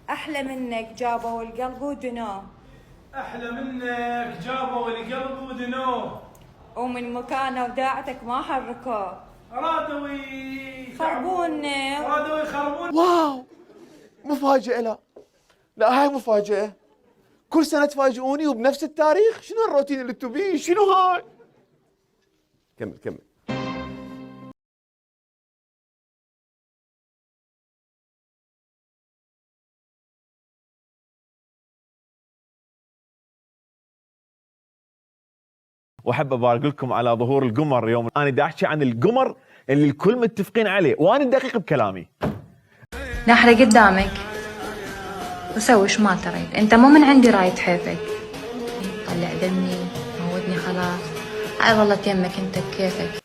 أحلى منك جابوا القلب ودنوه. أحلى منك جابوا القلب ودنوه. ومن مكانه وداعتك ما حركوه. رادوا يخربوننا. رادوا يخربون. واو، مفاجأة. لا هاي مفاجأة. كل سنة تفاجئوني وبنفس التاريخ. شنو الروتين اللي تبيه؟ شنو هاي؟ كمل. واحب ابارك لكم على ظهور القمر اليوم. انا دا احكي عن القمر اللي الكل متفقين عليه، وانا دقيق بكلامي. نحرق قدامك وسوي ايش ما تريد، انت مو من عندي رايد حيفك. طلع دمي، موتني خلاص، هاي ظلت يمك انت بكيفك.